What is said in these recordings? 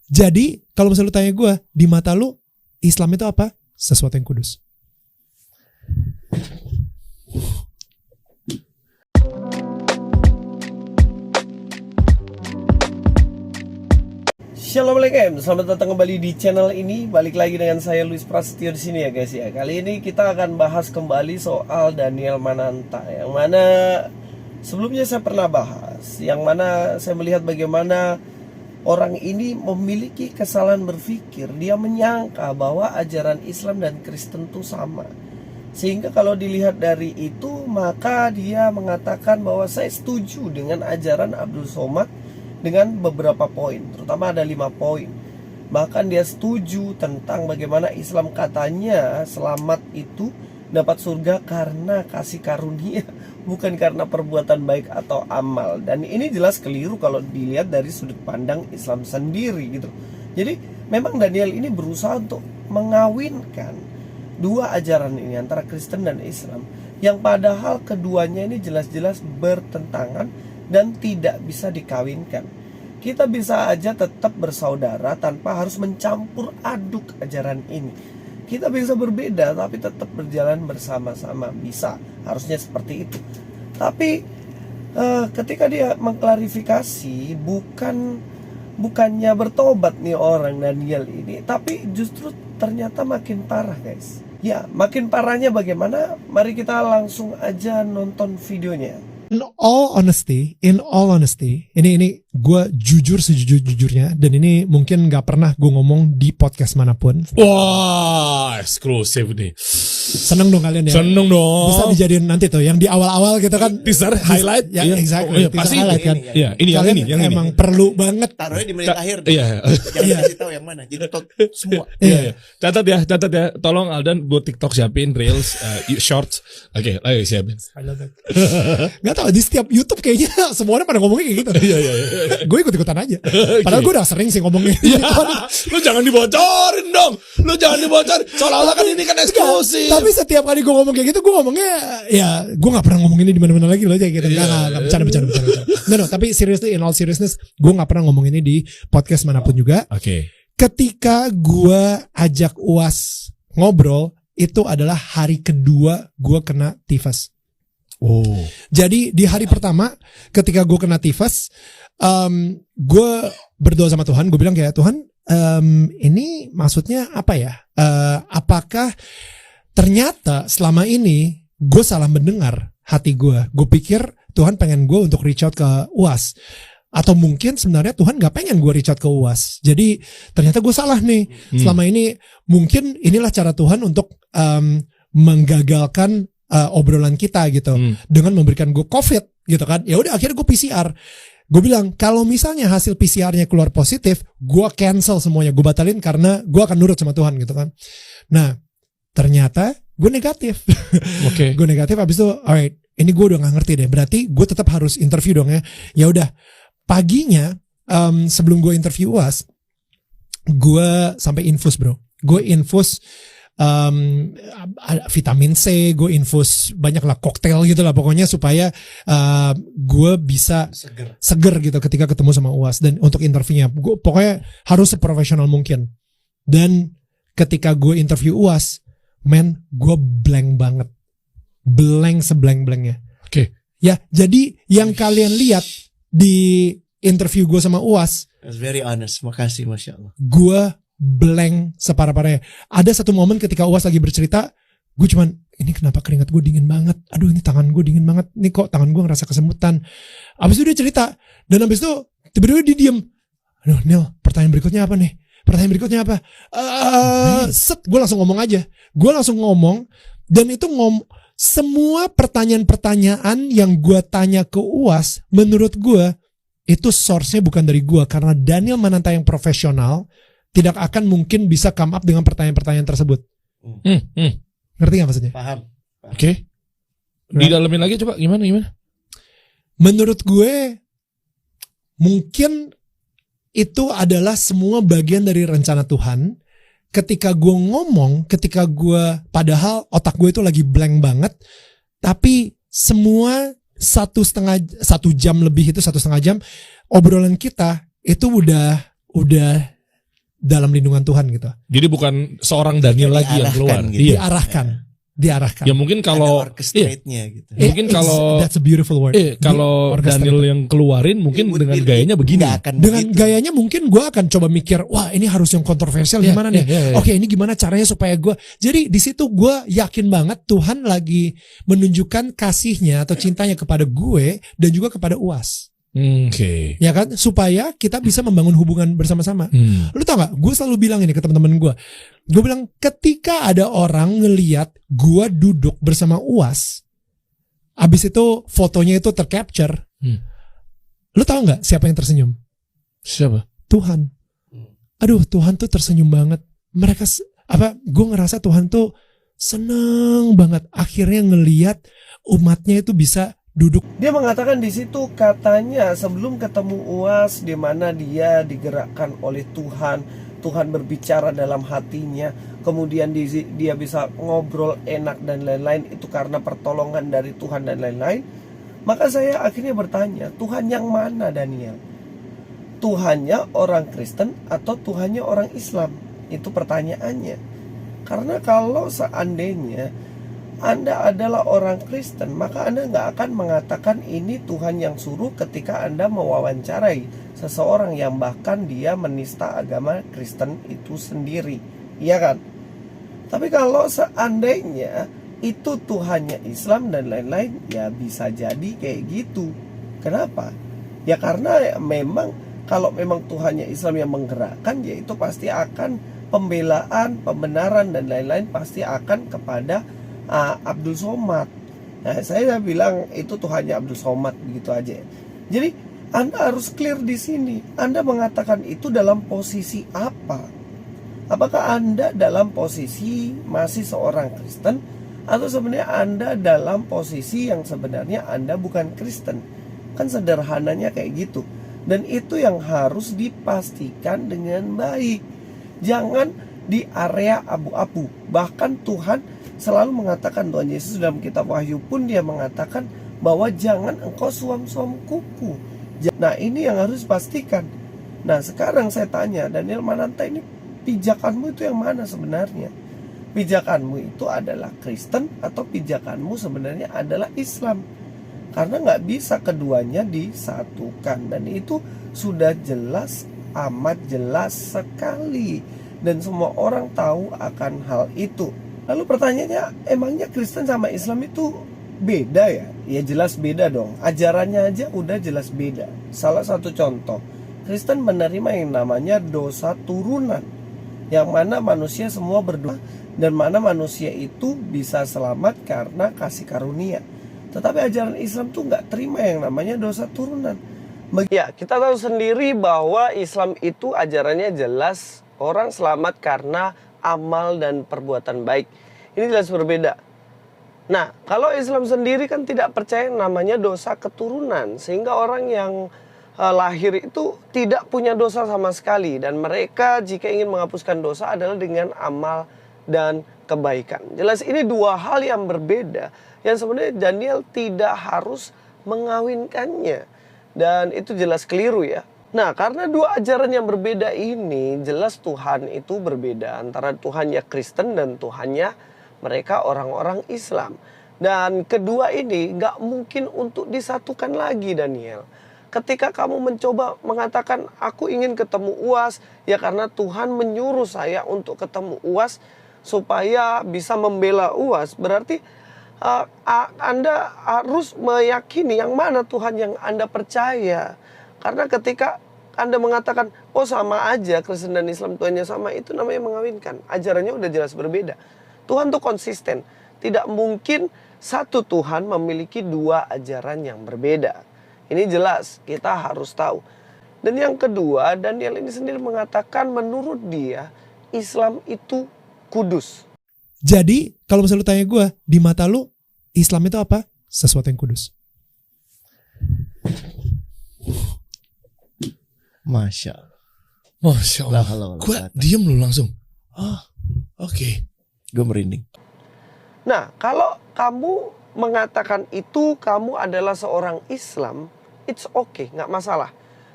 Jadi kalau misalnya lu tanya gue, di mata lu Islam itu apa? Sesuatu yang kudus. Assalamualaikum, selamat datang kembali di channel ini. Balik lagi dengan saya Luis Prasetyo di sini ya guys ya. Kali ini kita akan bahas kembali soal Daniel Mananta, yang mana sebelumnya saya pernah bahas, yang mana saya melihat bagaimana orang ini memiliki kesalahan berpikir. Dia menyangka bahwa ajaran Islam dan Kristen itu sama. Sehingga kalau dilihat dari itu, maka dia mengatakan bahwa saya setuju dengan ajaran Abdul Somad dengan beberapa poin, terutama ada 5 poin. Bahkan dia setuju tentang bagaimana Islam katanya selamat itu dapat surga karena kasih karunia, bukan karena perbuatan baik atau amal. Dan ini jelas keliru kalau dilihat dari sudut pandang Islam sendiri gitu. Jadi memang Daniel ini berusaha untuk mengawinkan dua ajaran ini antara Kristen dan Islam, yang padahal keduanya ini jelas-jelas bertentangan dan tidak bisa dikawinkan. Kita bisa aja tetap bersaudara tanpa harus mencampur aduk ajaran ini. Kita bisa berbeda tapi tetap berjalan bersama-sama, bisa, harusnya seperti itu. Tapi ketika dia mengklarifikasi, bukannya bertobat nih orang Daniel ini, tapi justru ternyata makin parah guys. Ya, makin parahnya bagaimana? Mari kita langsung aja nonton videonya. In all honesty, ini gue jujur sejujur-jujurnya, dan ini mungkin gak pernah gue ngomong di podcast manapun. Wah, eksklusif nih. Seneng dong kalian ya. Seneng dong. Bisa dijadiin nanti tuh yang di awal-awal gitu kan. Teaser, highlight. Ya, Iya. exactly. Oh, iya, Teaser pasti highlight kan. Iya, ini Kalian yang ini. emang perlu banget. Taruhnya di menit akhir. Iya. Jangan kasih tahu yang mana. Jadi semua. Iya. Catat ya. Tolong Aldan buat TikTok siapin Reels, Shorts. Oke, ayo siapin. I love it. Gak tau, di setiap YouTube kayaknya semuanya pada ngomongnya kayak gitu. Iya. Gue ikut-ikutan aja. Padahal gue udah sering sih ngomongnya. Lu jangan dibocorin dong. Seolah-olah kan ini kan eksklusif. Tapi setiap kali gue ngomong kayak gitu, gue ngomongnya ya gue gak pernah ngomong ini di mana-mana lagi loh aja gitu. Gak bercanda. No, tapi seriously, in all seriousness, gue gak pernah ngomong ini di podcast manapun juga. Oke. Ketika gue ajak UAS ngobrol, itu adalah hari kedua gue kena tifus. Oh. Jadi di hari pertama ketika gue kena tifus, gue berdoa sama Tuhan. Gue bilang kayak, Tuhan, ini maksudnya apa ya? Apakah ternyata selama ini gue salah mendengar hati gue? Gue pikir Tuhan pengen gue untuk reach out ke UAS, atau mungkin sebenarnya Tuhan gak pengen gue reach out ke UAS. Jadi ternyata gue salah nih. Selama ini mungkin inilah cara Tuhan untuk menggagalkan obrolan kita gitu, dengan memberikan gue COVID gitu kan. Ya udah, akhirnya gue PCR. Gue bilang kalau misalnya hasil PCR-nya keluar positif, gue cancel semuanya, gue batalin karena gue akan nurut sama Tuhan gitu kan. Nah ternyata gue negatif. Oke. Gue negatif. Abis itu, alright, ini gue udah gak ngerti deh. Berarti gue tetap harus interview dong ya. Ya udah, paginya sebelum gue interview UAS, gue sampai infus bro. Gue infus vitamin C, gue infus banyak lah, koktail gitu lah pokoknya, supaya gue bisa seger gitu ketika ketemu sama UAS. Dan untuk interviewnya gue pokoknya harus seprofesional mungkin. Dan ketika gue interview UAS, gue blank banget, blank seblank-blanknya. Oke. Ya, jadi yang kalian lihat di interview gue sama UAS, That's very honest. Makasih, Masya Allah. gue blank separah-parahnya. Ada satu momen ketika UAS lagi bercerita, gue cuman, ini kenapa keringat gue dingin banget? Aduh, ini tangan gue dingin banget. Ini kok tangan gue ngerasa kesemutan. Abis itu dia cerita, dan abis itu tiba-tiba dia diem. Aduh, Neil, pertanyaan berikutnya apa nih? Gue langsung ngomong aja. Gue langsung ngomong, dan itu semua pertanyaan-pertanyaan yang gue tanya ke UAS, menurut gue itu source-nya bukan dari gue, karena Daniel Mananta yang profesional tidak akan mungkin bisa come up dengan pertanyaan-pertanyaan tersebut. Ngerti gak maksudnya? Paham. Oke. Didalamin lagi coba gimana? Menurut gue mungkin itu adalah semua bagian dari rencana Tuhan. Ketika gue padahal otak gue itu lagi blank banget, tapi semua 1,5 jam lebih, itu 1,5 jam obrolan kita itu udah dalam lindungan Tuhan gitu. Jadi bukan seorang Daniel lagi yang keluar. Diarahkan gitu. Iya. Diarahkan. Ya mungkin kalau Ada orchestrate-nya gitu. mungkin kalau that's a beautiful word. kalau Daniel yang keluarin mungkin dengan gayanya begini. Nggak akan Dengan begitu. gayanya mungkin gue akan coba mikir, wah ini harus yang kontroversial Iya, gimana nih? iya, iya. Oke, ini gimana caranya supaya gue. Jadi di situ gue yakin banget Tuhan lagi menunjukkan kasihnya atau cintanya kepada gue dan juga kepada UAS. Oke. Ya kan? Supaya kita bisa membangun hubungan bersama-sama. Hmm. Lu tau gak? Gue selalu bilang ini ke teman-teman gue. Gue bilang ketika ada orang ngeliat gue duduk bersama UAS, abis itu fotonya itu tercapture. Lu tau gak siapa yang tersenyum? Siapa? Tuhan. Aduh, Tuhan tuh tersenyum banget. Mereka gue ngerasa Tuhan tuh seneng banget akhirnya ngeliat umatnya itu bisa duduk. Dia mengatakan di situ katanya sebelum ketemu UAS di mana dia digerakkan oleh Tuhan, Tuhan berbicara dalam hatinya, kemudian dia bisa ngobrol enak dan lain-lain, itu karena pertolongan dari Tuhan dan lain-lain. Maka saya akhirnya bertanya, Tuhan yang mana Daniel? Tuhannya orang Kristen atau Tuhannya orang Islam? Itu pertanyaannya. Karena kalau seandainya Anda adalah orang Kristen, maka Anda nggak akan mengatakan ini Tuhan yang suruh ketika Anda mewawancarai seseorang yang bahkan dia menista agama Kristen itu sendiri, iya kan? Tapi kalau seandainya itu Tuhannya Islam dan lain-lain, ya bisa jadi kayak gitu. Kenapa? Ya karena memang kalau memang Tuhannya Islam yang menggerakkan, ya itu pasti akan pembelaan, pembenaran dan lain-lain pasti akan kepada Abdul Somad. Nah, saya bilang itu Tuhannya Abdul Somad begitu aja. Jadi Anda harus clear di sini. Anda mengatakan itu dalam posisi apa? Apakah Anda dalam posisi masih seorang Kristen atau sebenarnya Anda dalam posisi yang sebenarnya Anda bukan Kristen? Kan sederhananya kayak gitu. Dan itu yang harus dipastikan dengan baik. Jangan di area abu-abu. Bahkan Tuhan selalu mengatakan, Tuhan Yesus dalam kitab Wahyu pun dia mengatakan bahwa jangan engkau suam-suam kuku. Nah ini yang harus dipastikan. Nah sekarang saya tanya, Daniel Mananta, ini pijakanmu itu yang mana sebenarnya? Pijakanmu itu adalah Kristen atau pijakanmu sebenarnya adalah Islam? Karena nggak bisa keduanya disatukan. Dan itu sudah jelas, amat jelas sekali. Dan semua orang tahu akan hal itu. Lalu pertanyaannya, emangnya Kristen sama Islam itu beda ya? Ya jelas beda dong. Ajarannya aja udah jelas beda. Salah satu contoh, Kristen menerima yang namanya dosa turunan, yang mana manusia semua berdosa dan mana manusia itu bisa selamat karena kasih karunia. Tetapi ajaran Islam tuh nggak terima yang namanya dosa turunan. Ya, kita tahu sendiri bahwa Islam itu ajarannya jelas orang selamat karena amal dan perbuatan baik. Ini jelas berbeda. Nah, kalau Islam sendiri kan tidak percaya namanya dosa keturunan, sehingga orang yang lahir itu tidak punya dosa sama sekali, dan mereka jika ingin menghapuskan dosa adalah dengan amal dan kebaikan. Jelas ini dua hal yang berbeda, yang sebenarnya Daniel tidak harus mengawinkannya, dan itu jelas keliru ya. Nah, karena dua ajaran yang berbeda ini, jelas Tuhan itu berbeda antara Tuhannya Kristen dan Tuhannya mereka orang-orang Islam. Dan kedua ini nggak mungkin untuk disatukan lagi, Daniel. Ketika kamu mencoba mengatakan, aku ingin ketemu UAS, ya karena Tuhan menyuruh saya untuk ketemu UAS supaya bisa membela UAS, berarti Anda harus meyakini yang mana Tuhan yang Anda percaya. Karena ketika Anda mengatakan, oh sama aja Kristen dan Islam Tuhannya sama, itu namanya mengawinkan. Ajarannya udah jelas berbeda. Tuhan tuh konsisten. Tidak mungkin satu Tuhan memiliki dua ajaran yang berbeda. Ini jelas, kita harus tahu. Dan yang kedua, Daniel ini sendiri mengatakan menurut dia, Islam itu kudus. Jadi kalau misalnya lu tanya gue, di mata lu Islam itu apa? Sesuatu yang kudus. Masya Allah. Masya Allah. Gue diem lu langsung. Oh, oke. Gue merinding. Nah, kalau kamu mengatakan itu kamu adalah seorang Islam, it's okay, nggak masalah.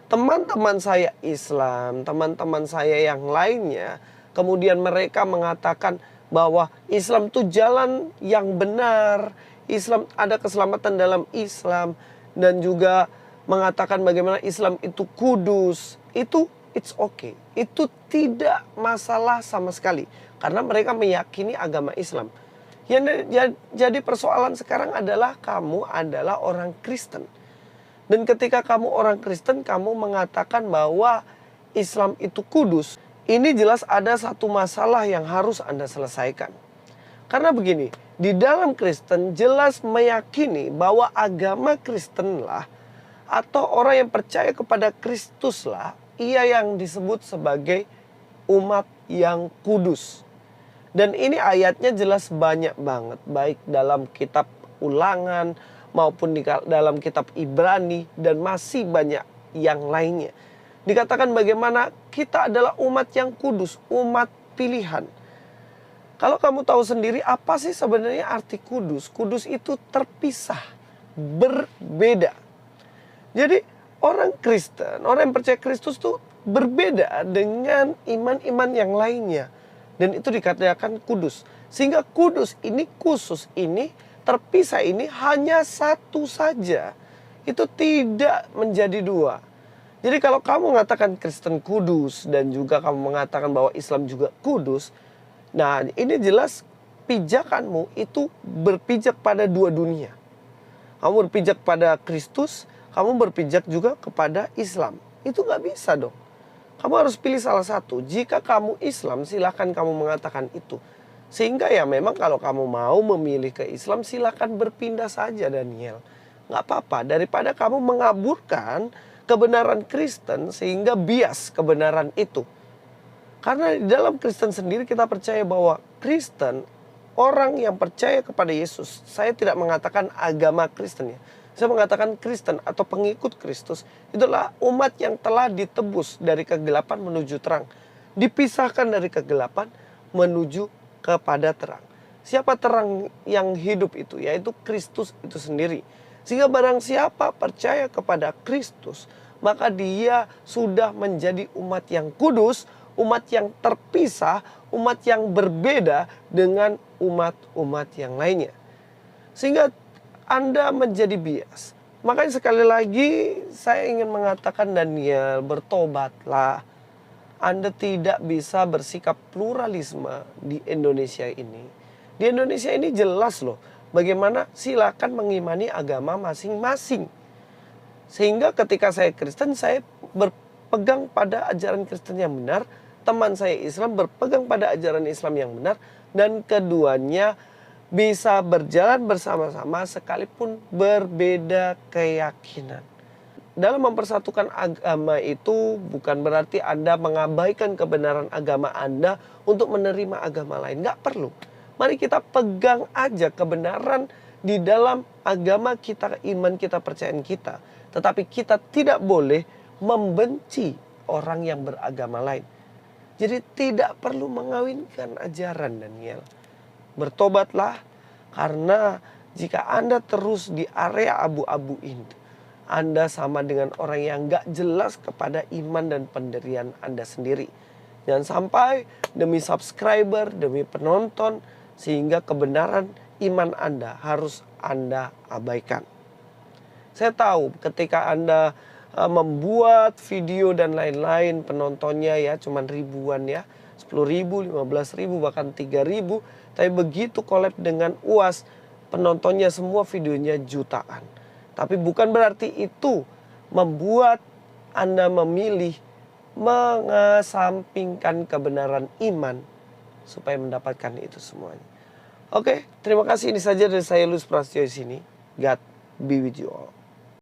teman-teman saya Islam, teman-teman saya yang lainnya, kemudian mereka mengatakan bahwa Islam itu jalan yang benar, Islam ada keselamatan dalam Islam, dan juga mengatakan bagaimana Islam itu kudus, itu it's okay. Itu tidak masalah sama sekali, karena mereka meyakini agama Islam. Yang jadi persoalan sekarang adalah kamu adalah orang Kristen. Dan ketika kamu orang Kristen, kamu mengatakan bahwa Islam itu kudus. Ini jelas ada satu masalah yang harus Anda selesaikan. Karena begini, di dalam Kristen jelas meyakini bahwa agama Kristenlah atau orang yang percaya kepada Kristuslah, ia yang disebut sebagai umat yang kudus. Dan ini ayatnya jelas banyak banget, baik dalam kitab Ulangan maupun di dalam kitab Ibrani dan masih banyak yang lainnya. Dikatakan bagaimana kita adalah umat yang kudus, umat pilihan. Kalau kamu tahu sendiri apa sih sebenarnya arti kudus? Kudus itu terpisah, berbeda. Jadi orang Kristen, orang yang percaya Kristus itu berbeda dengan iman-iman yang lainnya. Dan itu dikatakan kudus. Sehingga kudus ini, khusus ini, terpisah ini hanya satu saja. Itu tidak menjadi dua. Jadi kalau kamu mengatakan Kristen kudus dan juga kamu mengatakan bahwa Islam juga kudus, nah ini jelas pijakanmu itu berpijak pada dua dunia. Kamu berpijak pada Kristus, kamu berpijak juga kepada Islam. Itu gak bisa dong. Kamu harus pilih salah satu. Jika kamu Islam, silakan kamu mengatakan itu. Sehingga ya memang kalau kamu mau memilih ke Islam, silakan berpindah saja Daniel. Gak apa-apa, daripada kamu mengaburkan kebenaran Kristen sehingga bias kebenaran itu. Karena di dalam Kristen sendiri kita percaya bahwa Kristen, orang yang percaya kepada Yesus. Saya tidak mengatakan agama Kristen ya. Saya mengatakan Kristen atau pengikut Kristus itulah umat yang telah ditebus dari kegelapan menuju terang. Dipisahkan dari kegelapan menuju kepada terang. Siapa terang yang hidup itu? Yaitu Kristus itu sendiri. Sehingga barang siapa percaya kepada Kristus, maka dia sudah menjadi umat yang kudus, umat yang terpisah, umat yang berbeda dengan umat-umat yang lainnya. Sehingga Anda menjadi bias. Makanya sekali lagi saya ingin mengatakan Daniel, bertobatlah. Anda tidak bisa bersikap pluralisme di Indonesia ini. Di Indonesia ini jelas loh, bagaimana silakan mengimani agama masing-masing. Sehingga ketika saya Kristen, saya berpegang pada ajaran Kristen yang benar. Teman saya Islam berpegang pada ajaran Islam yang benar. Dan keduanya bisa berjalan bersama-sama sekalipun berbeda keyakinan. Dalam mempersatukan agama itu bukan berarti Anda mengabaikan kebenaran agama Anda untuk menerima agama lain. Nggak perlu. Mari kita pegang aja kebenaran di dalam agama kita, iman kita, percayaan kita. Tetapi kita tidak boleh membenci orang yang beragama lain. Jadi tidak perlu mengawinkan ajaran Daniel. Bertobatlah, karena jika Anda terus di area abu-abu ini, Anda sama dengan orang yang gak jelas kepada iman dan pendirian Anda sendiri. Jangan sampai demi subscriber, demi penonton, sehingga kebenaran iman Anda harus Anda abaikan. Saya tahu ketika Anda membuat video dan lain-lain, penontonnya ya cuman ribuan ya, 10.000, 15.000, bahkan 3.000. Tapi begitu collab dengan UAS, penontonnya semua videonya jutaan. Tapi bukan berarti itu membuat Anda memilih mengesampingkan kebenaran iman supaya mendapatkan itu semuanya. Oke, terima kasih. Ini saja dari saya Luis Prasetyo di sini. God be with you all.